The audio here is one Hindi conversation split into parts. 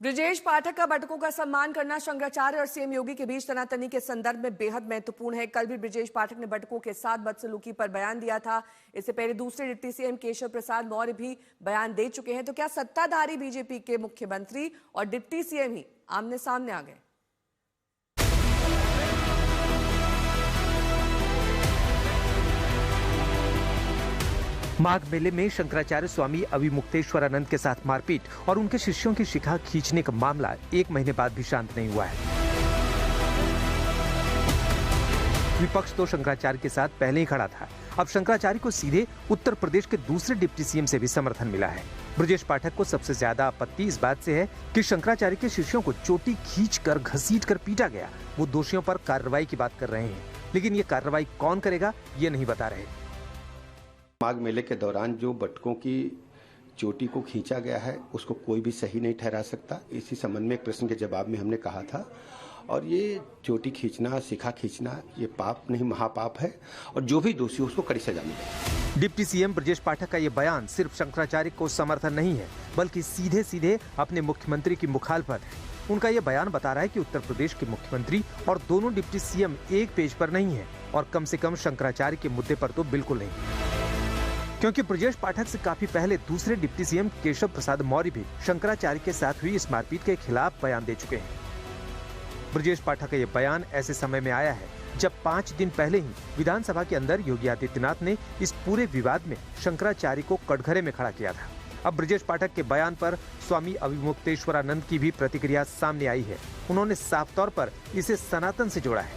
ब्रजेश पाठक का बटुकों का सम्मान करना शंकराचार्य और सीएम योगी के बीच तनातनी के संदर्भ में बेहद महत्वपूर्ण है। कल भी ब्रजेश पाठक ने बटुकों के साथ बदसलूकी पर बयान दिया था। इससे पहले दूसरे डिप्टी सीएम केशव प्रसाद मौर्य भी बयान दे चुके हैं। तो क्या सत्ताधारी बीजेपी के मुख्यमंत्री और डिप्टी सीएम ही आमने सामने आ गए? माघ मेले में शंकराचार्य स्वामी अविमुक्तेश्वरानंद के साथ मारपीट और उनके शिष्यों की शिखा खींचने का मामला 1 महीने बाद भी शांत नहीं हुआ है। विपक्ष तो शंकराचार्य के साथ पहले ही खड़ा था। अब शंकराचार्य को सीधे उत्तर प्रदेश के दूसरे डिप्टी सीएम से भी समर्थन मिला है। ब्रजेश पाठक को सबसे ज्यादा आपत्ति इस बात से है कि शंकराचार्य के शिष्यों को चोटी खींचकर घसीटकर पीटा गया। वो दोषियों पर कार्रवाई की बात कर रहे हैं, लेकिन ये कार्रवाई कौन करेगा ये नहीं बता रहे। माघ मेले के दौरान जो बटुकों की चोटी को खींचा गया है उसको कोई भी सही नहीं ठहरा सकता। इसी संबंध में एक प्रश्न के जवाब में हमने कहा था, और ये चोटी खींचना, शिखा खींचना ये पाप नहीं महापाप है, और जो भी दोषी उसको कड़ी सजा मिले। डिप्टी सीएम ब्रजेश पाठक का ये बयान सिर्फ शंकराचार्य को समर्थन नहीं है, बल्कि सीधे सीधे अपने मुख्यमंत्री की मुखालफत है। उनका ये बयान बता रहा है कि उत्तर प्रदेश के मुख्यमंत्री और दोनों डिप्टी सीएम एक पेज पर नहीं है, और कम से कम शंकराचार्य के मुद्दे पर तो बिल्कुल नहीं। क्योंकि ब्रजेश पाठक से काफी पहले दूसरे डिप्टी सीएम केशव प्रसाद मौर्य भी शंकराचार्य के साथ हुई इस मारपीट के खिलाफ बयान दे चुके हैं। ब्रजेश पाठक का ये बयान ऐसे समय में आया है जब 5 दिन पहले ही विधानसभा के अंदर योगी आदित्यनाथ ने इस पूरे विवाद में शंकराचार्य को कटघरे में खड़ा किया था। अब ब्रजेश पाठक के बयान पर स्वामी अविमुक्तेश्वरानंद की भी प्रतिक्रिया सामने आई है। उन्होंने साफ तौर पर इसे सनातन से जोड़ा है।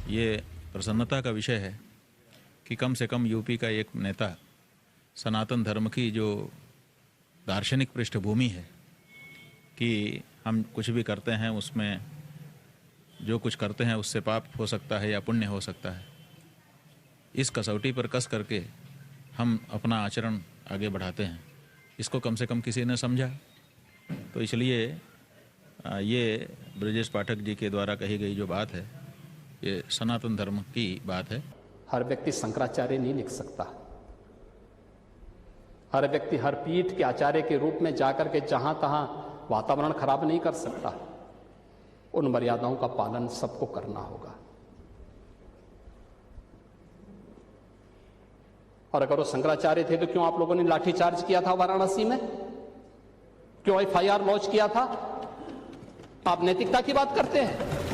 ये प्रसन्नता का विषय है कि कम से कम यूपी का एक नेता सनातन धर्म की जो दार्शनिक पृष्ठभूमि है कि हम कुछ भी करते हैं उसमें जो कुछ करते हैं उससे पाप हो सकता है या पुण्य हो सकता है, इस कसौटी पर कस करके हम अपना आचरण आगे बढ़ाते हैं। इसको कम से कम किसी ने समझा, तो इसलिए ये ब्रजेश पाठक जी के द्वारा कही गई जो बात है ये सनातन धर्म की बात है। हर व्यक्ति शंकराचार्य नहीं लिख सकता। हर व्यक्ति हर पीठ के आचार्य के रूप में जाकर के जहां तहां वातावरण खराब नहीं कर सकता। उन मर्यादाओं का पालन सबको करना होगा। और अगर वो शंकराचार्य थे तो क्यों आप लोगों ने लाठीचार्ज किया था वाराणसी में? क्यों एफआईआर लॉन्च किया था? आप नैतिकता की बात करते हैं।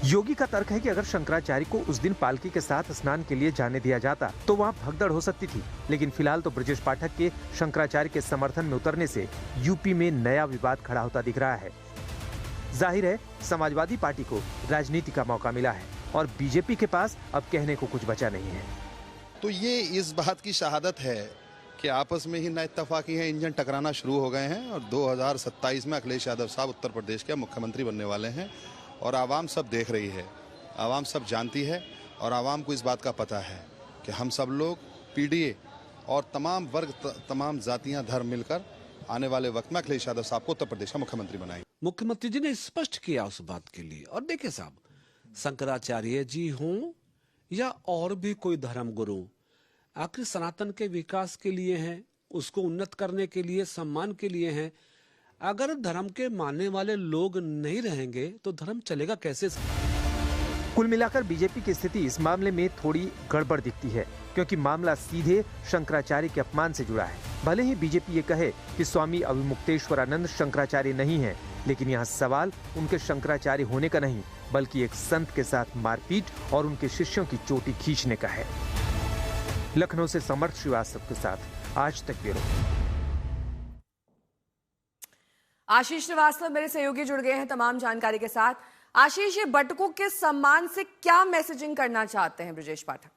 योगी का तर्क है कि अगर शंकराचार्य को उस दिन पालकी के साथ स्नान के लिए जाने दिया जाता तो वहाँ भगदड़ हो सकती थी, लेकिन फिलहाल तो ब्रजेश पाठक के शंकराचार्य के समर्थन में उतरने से यूपी में नया विवाद खड़ा होता दिख रहा है। जाहिर है समाजवादी पार्टी को राजनीति का मौका मिला है और बीजेपी के पास अब कहने को कुछ बचा नहीं है। तो ये इस बात की शहादत है कि आपस में ही ना इत्तेफाकी है, इंजन टकराना शुरू हो गए हैं, और 2027 में अखिलेश यादव साहब उत्तर प्रदेश के मुख्यमंत्री बनने वाले हैं। और आवाम सब देख रही है, आवाम सब जानती है, और आवाम को इस बात का पता है कि हम सब लोग पीडीए और तमाम वर्ग, तमाम जातियां, धर्म मिलकर आने वाले वक्त में अखिलेश यादव साहब को उत्तर प्रदेश का मुख्यमंत्री बनाएंगे। मुख्यमंत्री जी ने स्पष्ट किया उस बात के लिए। और देखिए साहब, शंकराचार्य जी हों या और भी कोई धर्म गुरु, आखिर सनातन के विकास के लिए हैं, उसको उन्नत करने के लिए, सम्मान के लिए हैं। अगर धर्म के मानने वाले लोग नहीं रहेंगे तो धर्म चलेगा कैसे? कुल मिलाकर बीजेपी की स्थिति इस मामले में थोड़ी गड़बड़ दिखती है, क्योंकि मामला सीधे शंकराचार्य के अपमान से जुड़ा है। भले ही बीजेपी ये कहे कि स्वामी अविमुक्तेश्वरानंद शंकराचार्य नहीं है, लेकिन यहाँ सवाल उनके शंकराचार्य होने का नहीं, बल्कि एक संत के साथ मारपीट और उनके शिष्यों की चोटी खींचने का है। लखनऊ से समर्थ श्रीवास्तव के साथ आज तक ब्यूरो। आशीष श्रीवास्तव मेरे सहयोगी जुड़ गए हैं तमाम जानकारी के साथ। आशीष, ये बटुकों के सम्मान से क्या मैसेजिंग करना चाहते हैं ब्रजेश पाठक?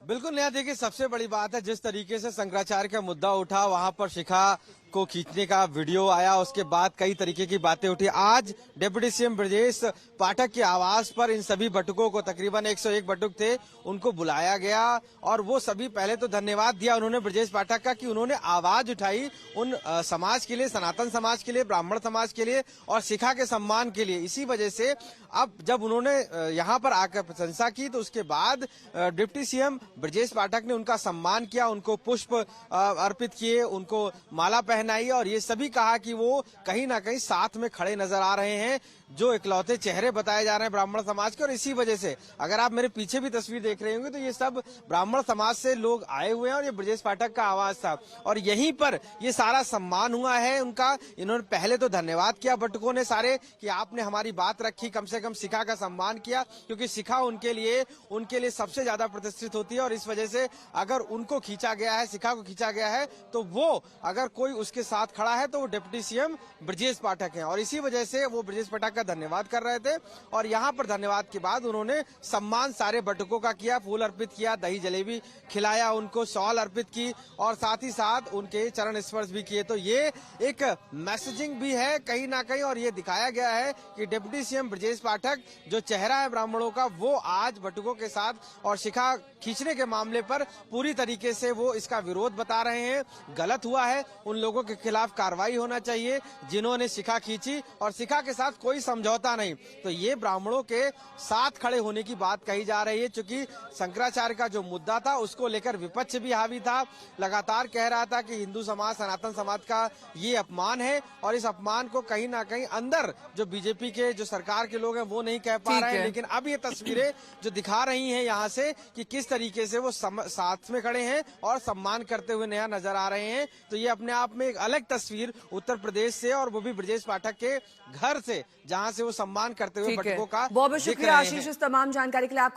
बिल्कुल नया, देखिए सबसे बड़ी बात है जिस तरीके से शंकराचार्य का मुद्दा उठा, वहां पर शिखा को खींचने का वीडियो आया, उसके बाद कई तरीके की बातें उठी। आज डिप्टी सीएम ब्रजेश पाठक के आवास पर इन सभी बटुकों को, तकरीबन 101 बटुक थे, उनको बुलाया गया और वो सभी पहले तो धन्यवाद दिया उन्होंने ब्रजेश पाठक का कि उन्होंने आवाज उठाई उन समाज के लिए, सनातन समाज के लिए, ब्राह्मण समाज के लिए और शिखा के सम्मान के लिए। इसी वजह से अब जब उन्होंने यहाँ पर आकर प्रशंसा की तो उसके बाद डिप्टी सीएम ब्रजेश पाठक ने उनका सम्मान किया, उनको पुष्प अर्पित किए, उनको माला पहनाई और ये सभी कहा कि वो कहीं ना कहीं साथ में खड़े नजर आ रहे हैं, जो इकलौते चेहरे बताए जा रहे हैं ब्राह्मण समाज के। और इसी वजह से अगर आप मेरे पीछे भी तस्वीर देख रहे होंगे तो ये सब ब्राह्मण समाज से लोग आए हुए हैं और ये ब्रजेश पाठक का आवाज था और यहीं पर ये सारा सम्मान हुआ है उनका। इन्होंने पहले तो धन्यवाद किया बटुकों ने सारे कि आपने हमारी बात रखी, कम से कम शिखा का सम्मान किया, क्योंकि शिखा उनके लिए सबसे ज्यादा प्रतिष्ठित होती है और इस वजह से अगर उनको खींचा गया है, शिखा को खींचा गया है, तो वो अगर कोई उसके साथ खड़ा है तो वो डिप्टी सीएम ब्रजेश पाठक है और इसी वजह से वो ब्रजेश पाठक का धन्यवाद कर रहे थे। और यहाँ पर धन्यवाद के बाद उन्होंने सम्मान सारे बटुकों का किया, फूल अर्पित किया, दही जलेबी खिलाया, उनको शॉल अर्पित की और साथ ही साथ उनके चरण स्पर्श भी किए। तो ये एक मैसेजिंग भी है कहीं ना कहीं और ये दिखाया गया है कि डिप्टी सीएम ब्रजेश पाठक जो चेहरा है ब्राह्मणों का, वो आज बटुकों के साथ और शिखा खींचने के मामले पर पूरी तरीके से वो इसका विरोध बता रहे हैं। गलत हुआ है, उन लोगों के खिलाफ कार्रवाई होना चाहिए जिन्होंने शिखा खींची और शिखा के साथ कोई समझौता नहीं। तो ये ब्राह्मणों के साथ खड़े होने की बात कही जा रही है, क्योंकि शंकराचार्य का जो मुद्दा था उसको लेकर विपक्ष भी हावी था, लगातार कह रहा था कि हिंदू समाज, सनातन समाज का ये अपमान है और इस अपमान को कहीं ना कहीं अंदर जो बीजेपी के, जो सरकार के लोग हैं वो नहीं कह पा रहे हैं। लेकिन अब ये तस्वीरें जो दिखा रही हैं यहाँ से कि किस तरीके से वो साथ में खड़े हैं और सम्मान करते हुए नया नजर आ रहे हैं, तो ये अपने आप में एक अलग तस्वीर उत्तर प्रदेश से और वो भी ब्रजेश पाठक के घर से, जहां से वो सम्मान करते हुए बटुकों का। बहुत बहुत शुक्रिया आशीष इस तमाम जानकारी के लिए।